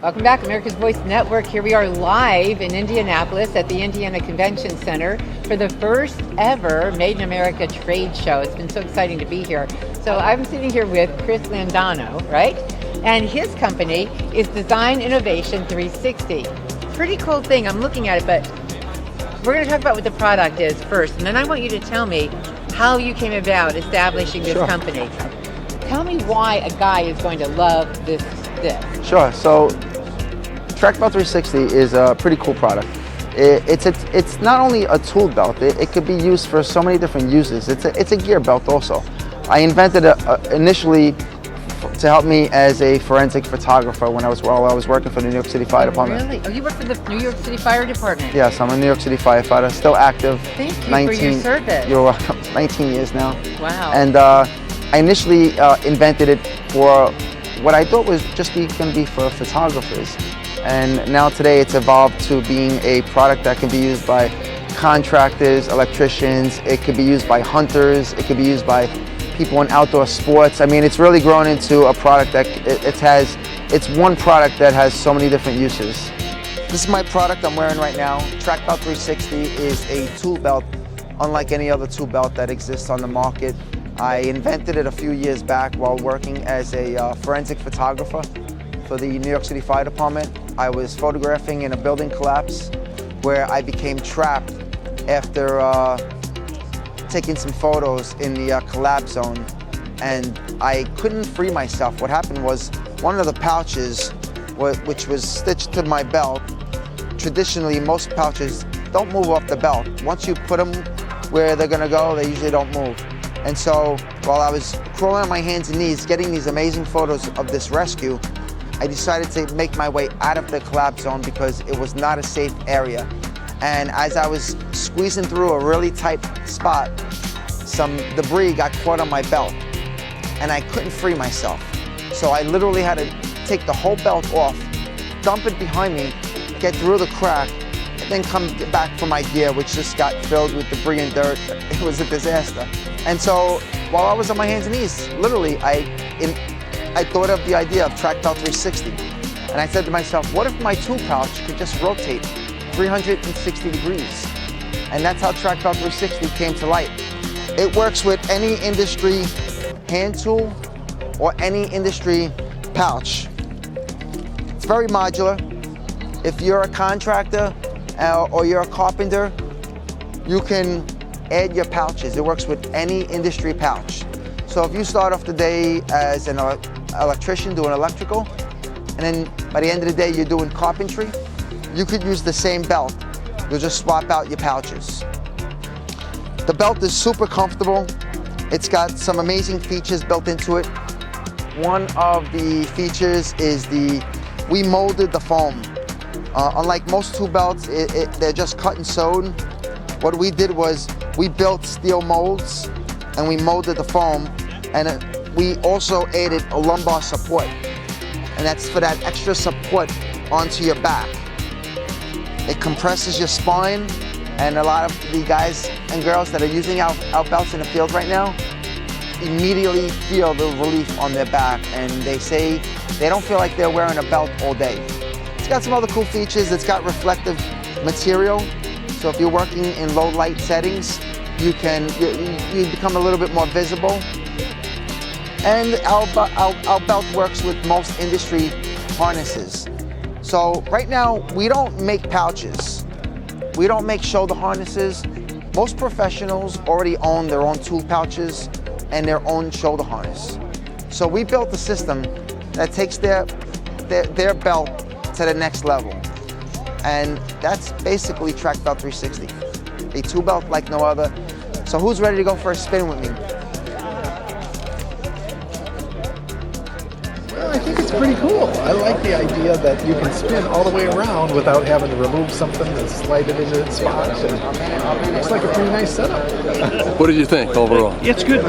Welcome back, America's Voice Network. Here we are live in Indianapolis at the Indiana Convention Center for the first ever Made in America trade show. It's been so exciting to be here. So I'm sitting here with Chris Landano, right? And his company is Design Innovation 360. Pretty cool thing. I'm looking at it, but we're going to talk about what the product is first, and then I want you to tell me how you came about establishing this company. Tell me why a guy is going to love this. Sure. So Trakbelt 360 is a pretty cool product. It's not only a tool belt, it could be used for so many different uses. It's a gear belt also. I invented it initially to help me as a forensic photographer while I was working for the New York City Fire Department. Really? Oh, you work for the New York City Fire Department? Yes, I'm a New York City firefighter, still active. Thank you for your service. You're welcome. 19 years now. Wow. And I initially invented it for what I thought was just going to be for photographers. And now today it's evolved to being a product that can be used by contractors, electricians, it could be used by hunters, it could be used by people in outdoor sports. I mean, it's really grown into a product that it's one product that has so many different uses. This is my product I'm wearing right now. Trakbelt 360 is a tool belt unlike any other tool belt that exists on the market. I invented it a few years back while working as a forensic photographer for the New York City Fire Department. I was photographing in a building collapse where I became trapped after taking some photos in the collapse zone, and I couldn't free myself. What happened was one of the pouches, which was stitched to my belt, traditionally most pouches don't move off the belt. Once you put them where they're gonna go, they usually don't move. And so while I was crawling on my hands and knees getting these amazing photos of this rescue, I decided to make my way out of the collapse zone because it was not a safe area. And as I was squeezing through a really tight spot, some debris got caught on my belt and I couldn't free myself. So I literally had to take the whole belt off, dump it behind me, get through the crack, and then come back for my gear, which just got filled with debris and dirt. It was a disaster. And so while I was on my hands and knees, literally, I thought of the idea of Trakbelt 360. And I said to myself, what if my tool pouch could just rotate 360 degrees? And that's how Trakbelt 360 came to light. It works with any industry hand tool or any industry pouch. It's very modular. If you're a contractor or you're a carpenter, you can add your pouches. It works with any industry pouch. So if you start off the day as an electrician doing electrical, and then by the end of the day you're doing carpentry, you could use the same belt. You'll just swap out your pouches. The belt is super comfortable. It's got some amazing features built into it. One of the features is we molded the foam. Unlike most tool belts, they're just cut and sewed. What we did was we built steel molds and we molded the foam, and we also added a lumbar support, and that's for that extra support onto your back. It compresses your spine, and a lot of the guys and girls that are using our belts in the field right now immediately feel the relief on their back, and they say they don't feel like they're wearing a belt all day. It's got some other cool features. It's got reflective material, so if you're working in low light settings, you become a little bit more visible. And our belt works with most industry harnesses. So right now, we don't make pouches. We don't make shoulder harnesses. Most professionals already own their own tool pouches and their own shoulder harness. So we built a system that takes their belt to the next level. And that's basically Trakbelt 360, a tool belt like no other. So who's ready to go for a spin with me? Well, I think it's pretty cool. I like the idea that you can spin all the way around without having to remove something and slide it into its spot. And it looks like a pretty nice setup. What did you think overall? It's good.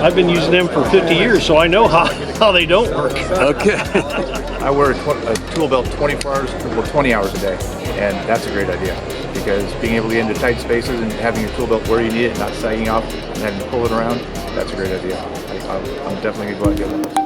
I've been using them for 50 years, so I know how they don't work. Okay. I wear a tool belt 24 hours, well 20 hours a day, and that's a great idea because being able to get into tight spaces and having your tool belt where you need it, not sagging off and having to pull it around, that's a great idea. I'm definitely going to go out and get one of those.